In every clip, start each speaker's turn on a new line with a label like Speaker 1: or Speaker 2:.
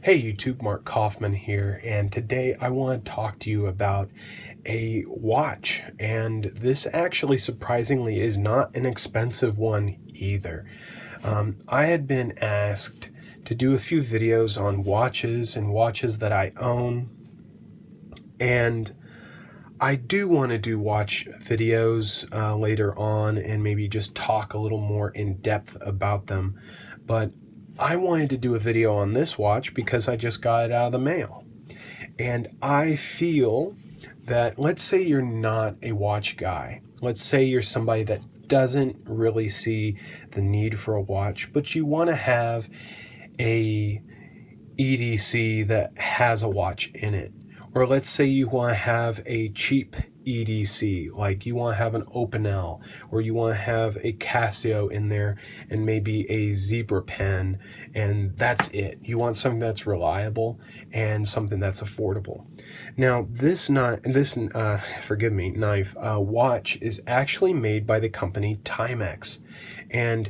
Speaker 1: Hey YouTube, Mark Kaufman here, and today I want to talk to you about a watch. And this actually surprisingly is not an expensive one either. I had been asked to do a few videos on watches and watches that I own, and I do want to do watch videos later on and maybe just talk a little more in depth about them, but I wanted to do a video on this watch because I just got it out of the mail. And I feel that, let's say you're not a watch guy. Let's say you're somebody that doesn't really see the need for a watch, but you want to have a EDC that has a watch in it. Or let's say you want to have a cheap EDC, like you want to have an Opinel, or you want to have a Casio in there and maybe a Zebra pen, and that's it. You want something that's reliable and something that's affordable. Now this knife watch is actually made by the company Timex, and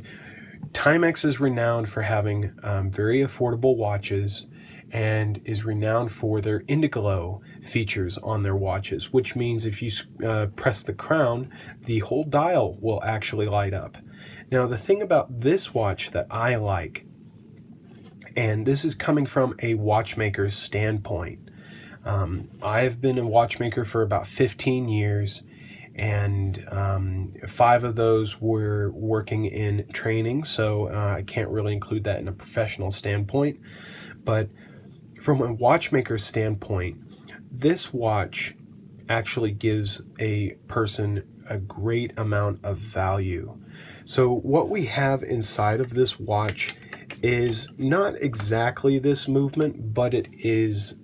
Speaker 1: Timex is renowned for having very affordable watches and is renowned for their Indiglo features on their watches, which means if you press the crown, the whole dial will actually light up. Now, the thing about this watch that I like, and this is coming from a watchmaker's standpoint, I've been a watchmaker for about 15 years, and 5 of those were working in training, so I can't really include that in a professional standpoint. But from a watchmaker's standpoint, this watch actually gives a person a great amount of value. So what we have inside of this watch is not exactly this movement, but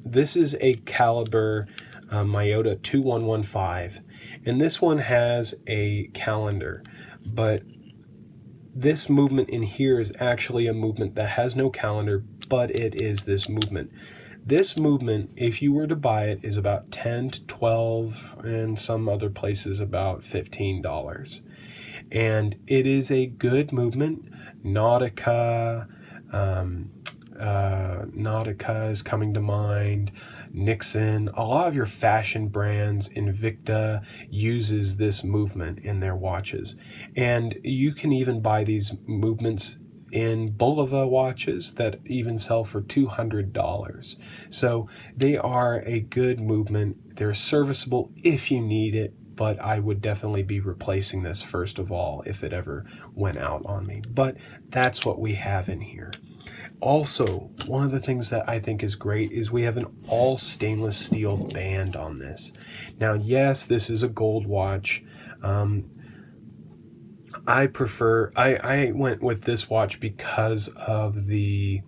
Speaker 1: this is a caliber Miyota 2115, and this one has a calendar, but this movement in here is actually a movement that has no calendar, but it is this movement. This movement, if you were to buy it, is about 10 to 12, and some other places about $15. And it is a good movement. Nautica is coming to mind. Nixon, a lot of your fashion brands, Invicta, uses this movement in their watches. And you can even buy these movements in Bulova watches that even sell for $200. So they are a good movement. They're serviceable if you need it, but I would definitely be replacing this first of all if it ever went out on me. But that's what we have in here. Also, one of the things that I think is great is we have an all stainless steel band on this. Now, yes, this is a gold watch. I went with this watch because of the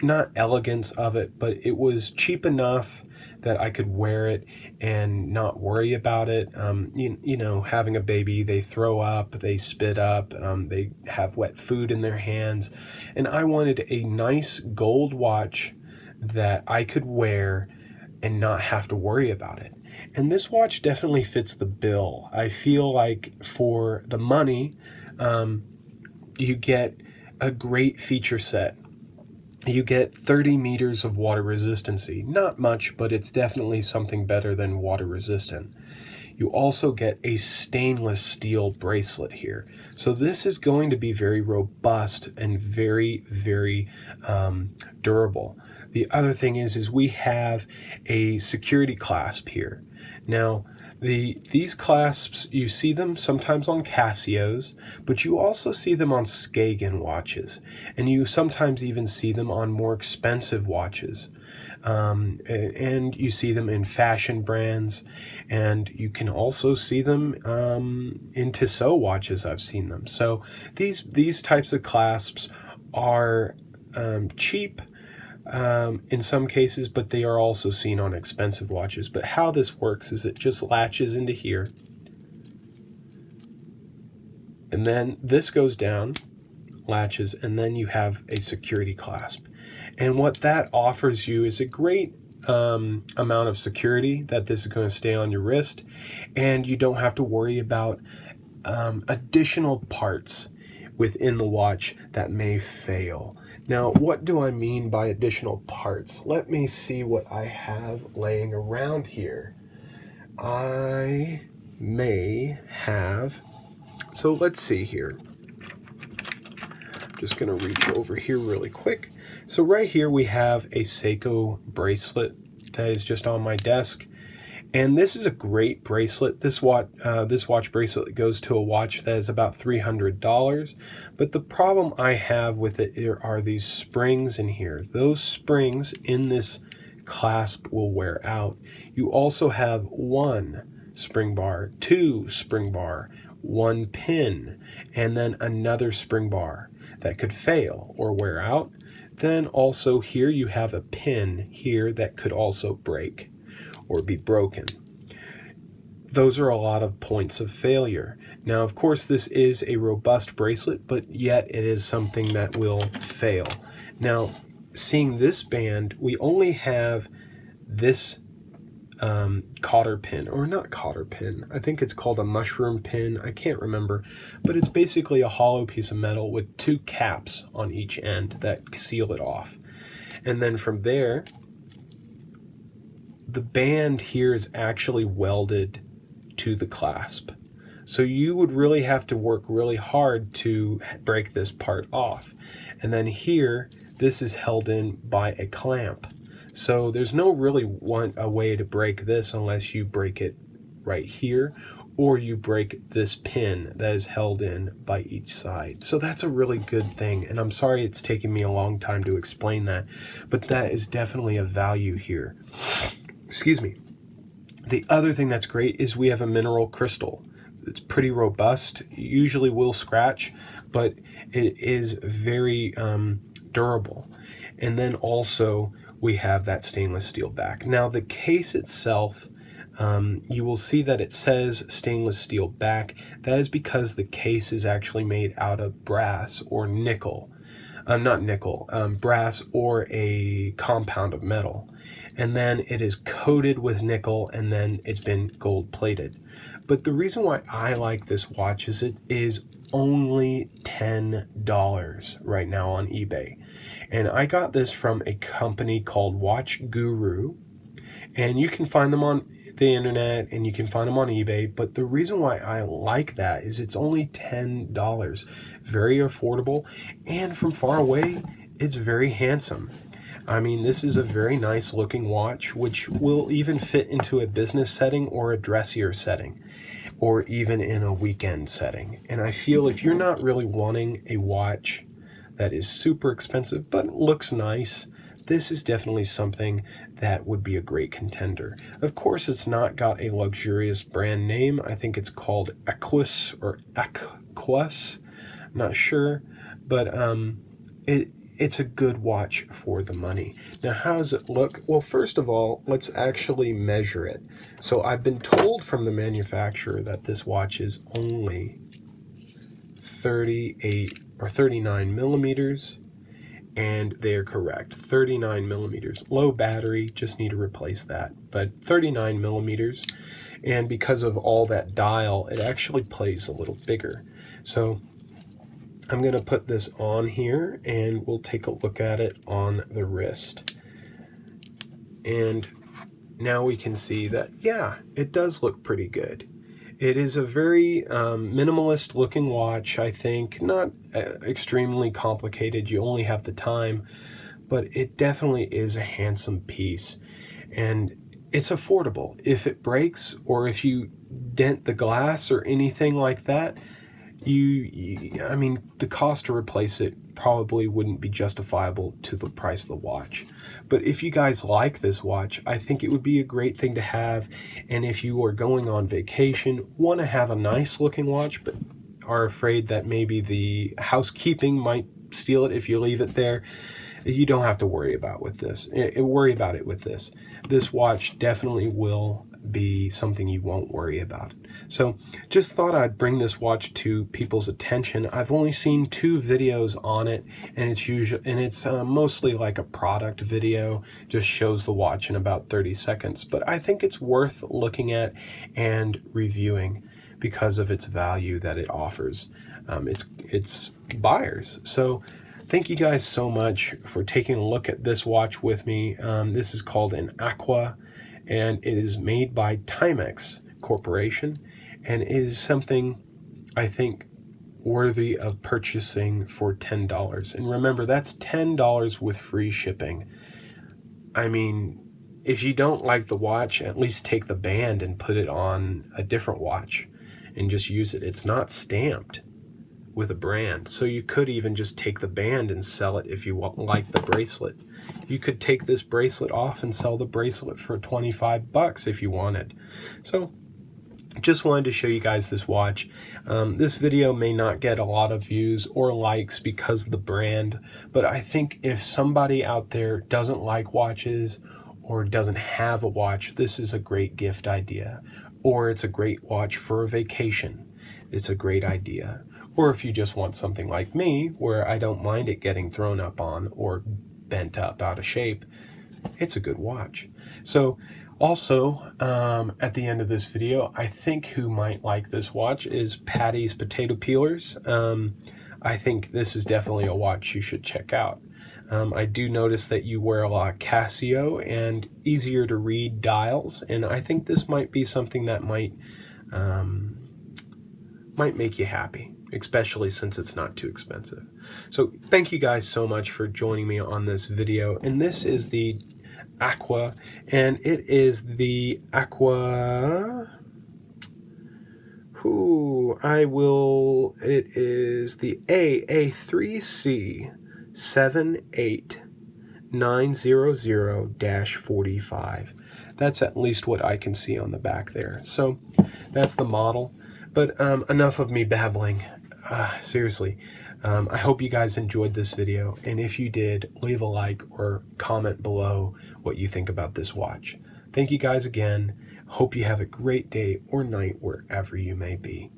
Speaker 1: not elegance of it, but it was cheap enough that I could wear it and not worry about it. You know, having a baby, they throw up, they spit up, they have wet food in their hands. And I wanted a nice gold watch that I could wear and not have to worry about it. And this watch definitely fits the bill. I feel like for the money, you get a great feature set. You get 30 meters of water resistancy. Not much, but it's definitely something better than water resistant. You also get a stainless steel bracelet here. So this is going to be very robust and very, very durable. The other thing is we have a security clasp here. Now, these clasps, you see them sometimes on Casios, but you also see them on Skagen watches, and you sometimes even see them on more expensive watches. And you see them in fashion brands, and you can also see them in Tissot watches. I've seen them. So these types of clasps are cheap in some cases, but they are also seen on expensive watches. But how this works is it just latches into here, and then this goes down, latches, and then you have a security clasp. And what that offers you is a great amount of security, that this is going to stay on your wrist, and you don't have to worry about additional parts within the watch that may fail. Now, what do I mean by additional parts? Let me see what I have laying around here. I may have, so let's see here. I'm just going to reach over here really quick. So right here we have a Seiko bracelet that is just on my desk. And this is a great bracelet. This watch bracelet goes to a watch that is about $300. But the problem I have with it are these springs in here. Those springs in this clasp will wear out. You also have one spring bar, two spring bar, one pin, and then another spring bar that could fail or wear out. Then also here you have a pin here that could also break or be broken. Those are a lot of points of failure. Now, of course, this is a robust bracelet, but yet it is something that will fail. Now, seeing this band, we only have this cotter pin, or not cotter pin, I think it's called a mushroom pin, I can't remember, but it's basically a hollow piece of metal with two caps on each end that seal it off. And then from there, the band here is actually welded to the clasp. So you would really have to work really hard to break this part off. And then here, this is held in by a clamp. So there's no really a way to break this unless you break it right here, or you break this pin that is held in by each side. So that's a really good thing, and I'm sorry it's taken me a long time to explain that, but that is definitely a value here. Excuse me. The other thing that's great is we have a mineral crystal. It's pretty robust, usually will scratch, but it is very durable. And then also we have that stainless steel back. Now the case itself, you will see that it says stainless steel back. That is because the case is actually made out of brass or nickel. Not nickel, brass or a compound of metal. And then it is coated with nickel, and then it's been gold plated. But the reason why I like this watch is it is only $10 right now on eBay. And I got this from a company called Watch Guru, and you can find them on the internet and you can find them on eBay. But the reason why I like that is it's only $10, very affordable, and from far away it's very handsome. I mean, this is a very nice looking watch, which will even fit into a business setting or a dressier setting, or even in a weekend setting. And I feel if you're not really wanting a watch that is super expensive but looks nice, this is definitely something that would be a great contender. Of course, it's not got a luxurious brand name. I think it's called Acqua or Acqua, not sure, but it's a good watch for the money. Now, how does it look? Well, first of all, let's actually measure it. So I've been told from the manufacturer that this watch is only 38 or 39 millimeters, and they are correct. 39 millimeters. Low battery, just need to replace that. But 39 millimeters, and because of all that dial, it actually plays a little bigger. So I'm going to put this on here and we'll take a look at it on the wrist. And now we can see that, yeah, it does look pretty good. It is a very minimalist looking watch, I think. Not extremely complicated, you only have the time, but it definitely is a handsome piece. And it's affordable. If it breaks or if you dent the glass or anything like that, I mean, the cost to replace it probably wouldn't be justifiable to the price of the watch. But if you guys like this watch, I think it would be a great thing to have. And if you are going on vacation, want to have a nice looking watch, but are afraid that maybe the housekeeping might steal it if you leave it there, you don't have to worry about with this. Worry about it with this. This watch definitely will be something you won't worry about. So just thought I'd bring this watch to people's attention. I've only seen 2 videos on it, and it's mostly like a product video, just shows the watch in about 30 seconds. But I think it's worth looking at and reviewing because of its value that it offers. It's buyers. So thank you guys so much for taking a look at this watch with me. This is called an Acqua, and it is made by Timex Corporation, and it is something I think worthy of purchasing for $10. And remember, that's $10 with free shipping. I mean, if you don't like the watch, at least take the band and put it on a different watch and just use it. It's not stamped with a brand, so you could even just take the band and sell it if you like the bracelet. You could take this bracelet off and sell the bracelet for 25 bucks if you wanted. So just wanted to show you guys this watch. This video may not get a lot of views or likes because of the brand, but I think if somebody out there doesn't like watches or doesn't have a watch, this is a great gift idea. Or it's a great watch for a vacation. It's a great idea. Or if you just want something like me, where I don't mind it getting thrown up on or bent up out of shape, it's a good watch. So also, at the end of this video, I think who might like this watch is Patty's Potato Peelers. I think this is definitely a watch you should check out. I do notice that you wear a lot of Casio and easier to read dials, and I think this might be something that might make you happy, especially since it's not too expensive. So thank you guys so much for joining me on this video, and this is the Acqua, and it is the Acqua, it is the AA3C78900-45. That's at least what I can see on the back there. So that's the model, but enough of me babbling. Seriously, I hope you guys enjoyed this video, and if you did, leave a like or comment below what you think about this watch. Thank you guys again. Hope you have a great day or night wherever you may be.